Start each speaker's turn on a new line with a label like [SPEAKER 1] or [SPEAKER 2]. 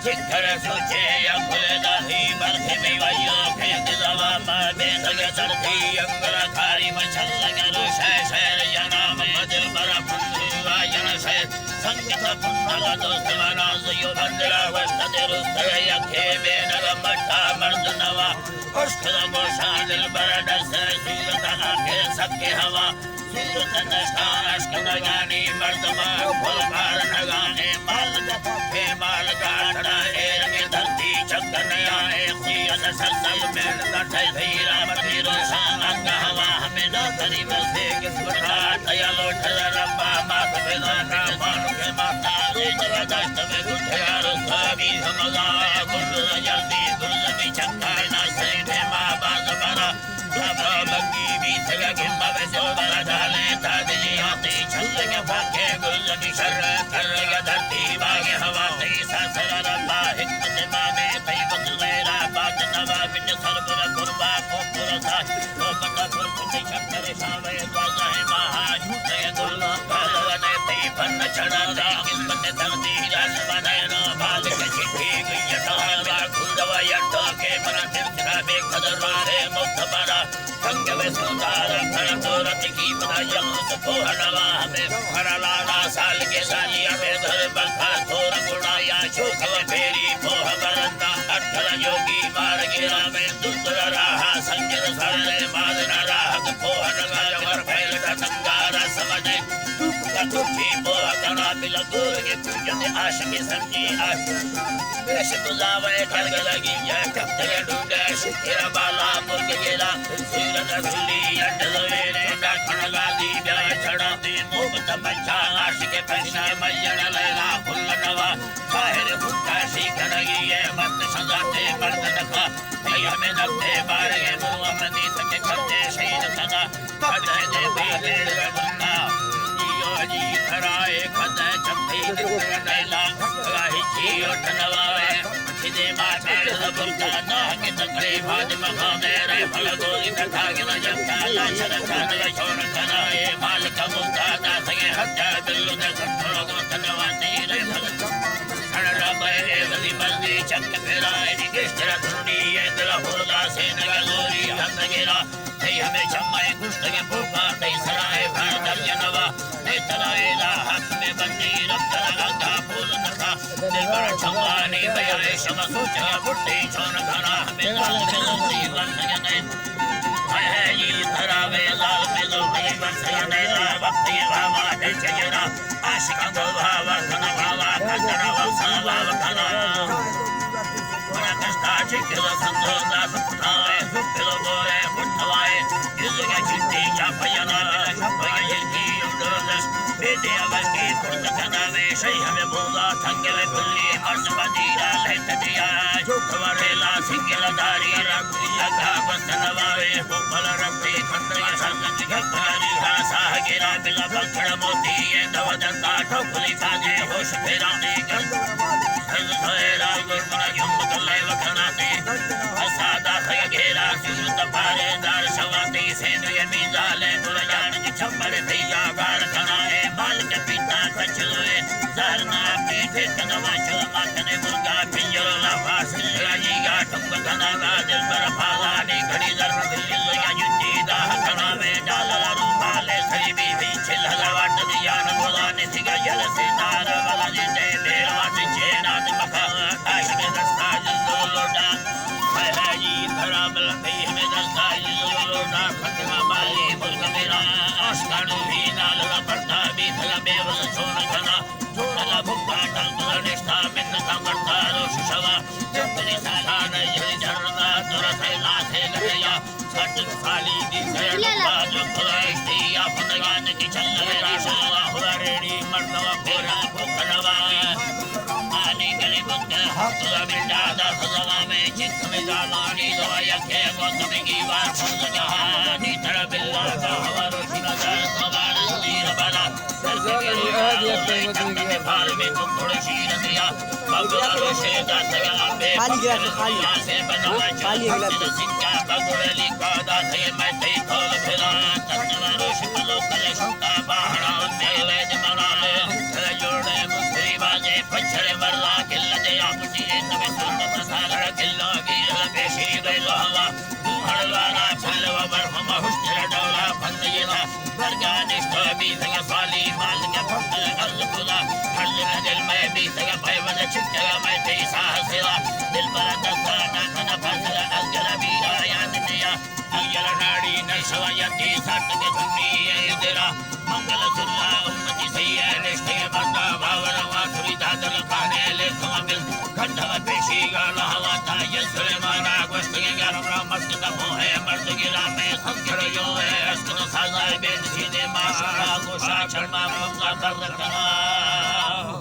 [SPEAKER 1] चिखर सोचे अखुलदाही बरखे में वायो खेत दवा मार बेंदग चढ़ती अंगरा खारी मछल लगरो शहर जनाम मदिल बरा फुंदु वायन से संगत फुंदल दोस्त वनाज यो बंदरा वस्त रुस्त यखे बेनर मट्टा मर्द नवा उस्खद गोशान दिल बरा दस सूरत आंखे सबके हवा सूरत नस्तान अश्क नगानी मर्दमा फुल भार नगाने माल के माल गाड़ा एर में धरती चक्कर आए खुयन सरसल में नटे धीरा मती रोशान अंग हवा हमें न करी बसे किस्मता तया लोट रब्बा मात बेदाना मानु के माता ले जबरदस्त में गुठया रुसाबी हमला गुल जल्दी गुल भी चक्का ना से थे मां बाज बरा बाबा बंगी भी थगा के बाबे जो बरा डाले तादी आती छल के भागे गुल भी शर कर या धरती बागे हवा तेई सासरा रब्बा हिकमत मामे तई बदलेरा बात नवा बिन सरबर कुर्बा पोपुर सा तो पता पुर कुछ चक्कर सावे द्वाजा है महा झूठे गुल भगवान तई फन चढ़ा दा किस्मत धरती राज बनाए ना बाल के चिट्ठी गई डाला खुदवा यट के मना तिरछा बे खदरवारे मुक्त बड़ा संग में सुधार खड़ा तोरत की बधाई तो हड़वा हमें हरला साल के सालिया में धर बखा थोर गुड़ाया शोक फेरी मोह बरंदा अठल योगी मार गिरा में दुर्दर रहा संजय सारे मादना राहत पोहन गाजवर फैल संगारा समझे दुखी मोह कना बिल दूर के पूजन आशिक समझी आश बुझावे ठग लगी या कपते ढूंढे तेरा बाला मुर्ग गिरा सूरज खुली अटल वेरे डाखण गादी ब्याह चढ़ा दी मोहब्बत मचा आशिक पैसा मयण लैला फुल नवा बाहर भुट्टा सीखन गिए मत सजाते मर्द नखा हमें नखते बार के मुआ मनी तक करते शहीद सदा खड़े दे बेले बन्ना जी खराए खद चपटी नैला गाही जी उठ नवावे सिदे माथे बुरका ना के तकरे भाज मखा मेरे फल गोली तथा के जब काला छरका न छोड़ कराए माल का मुद्दा ना सके हत्या दिल ने खटो को तनवाते रे फल खड़ा बहे वली बल्दी चक फेराए निकेश्वर धुनी ये दिल होला से न गोरी हम गिरा थे हमें जमाए कुश्त के भूखा नहीं सराए भर दर्जनवा ने तराएला हक में बंदी रब लगा फूल नखा दिल पर छवानी बयाए शम सोचा बुट्टी छोन घना हमें लाल में लंदी वंदने है ये धरावे लाल में लोभी वंदने ला भक्ति भावा दे चेरा आशिक भावा धन भावा धन भावा धन बड़ा कष्टा चिकिल संधो दास पुठाए सुपिलो बोरे पुठवाए इजुगा चिट्ठी चापयना छपये की उदरस बेटे अवस्की पुरत कनावे शई हमें बोला थंगे में बुल्ली अर्ज बदीरा लेत दिया झुकवरेला सिंगल दारी रब लगा बसनवावे पुपल रब्बी खंडवा संगत घपरी घासा गिरा बिला बखड़ मोती ये दवदंता ठोकली काजे होश फेराने गल धैरा गुरमना युम कले वखनाते असादा खय घेरा सुरत पारे दार सवाती सेंद्रिय मीजाले बुरजान की छम्बर भैया गार खनाए बाल के पिता कचलोए जहरना पीठे कनवा चल मातने मुर्गा पिंजरो लावास राजी गा ठुंग कनावा दिल पर फालानी घड़ी जर दिल या युद्धि दाह कनावे डाल रूपाले सरी बीबी छिल हलावट दिया न बोलाने सिगा जल से नार वाला जिंदे बेरवाट चेना मखा आशिक दस्ता जिंदो लोटा है जी धरा बलती हमें दस्ता जिंदो लोटा फतवा बाली मुर्ग मेरा आशकानु भी नाल पड़ता भी थला बेवस छोड़ खना छोड़ला भुक्का टंगला निष्ठा मिन्न का मरता रोश शवा जबरी सालान ये झरना तोरा थैला थे गया छट खाली दी गया जो खुलाइस्ती अपनगान की चल मेरा शाला हुआ रेडी मर्दवा फेरा भुखनवा आने गले बुद्ध तुला बिंदा दा खजवा में चित्त में जालानी दवाया के वो तुम्हें बात सुन जहानी तरह बिल्ला का हवा रोशी नजर सवार तीर बला के फाल में तुम थोड़े शीर दिया बगुला रोशे दा सगला पे खाली से बनवा चाल सिक्का बगुले का दा से मैं ते खोल फिरा तन्वा रोश पलो कले शंका बाहरा मेले जमना जोड़े मुसरी बाजे पछड़े मरला के लदे आपसी यलनाड़ी नरसवयती साटक धुनी तेरा मंगल सुरला उन्नति सही है निष्ठे बंदा भावर वासुरी दादल खाने ले सुमिल खंडव पेशी गाला हवाता यस्रे माना गोष्ठी गारम रामस्त का मोहे मर्द गिरा में संकर यो है अस्त्र साजा बेद सीधे माशा गोशा शर्मा मुक्ता कर रखना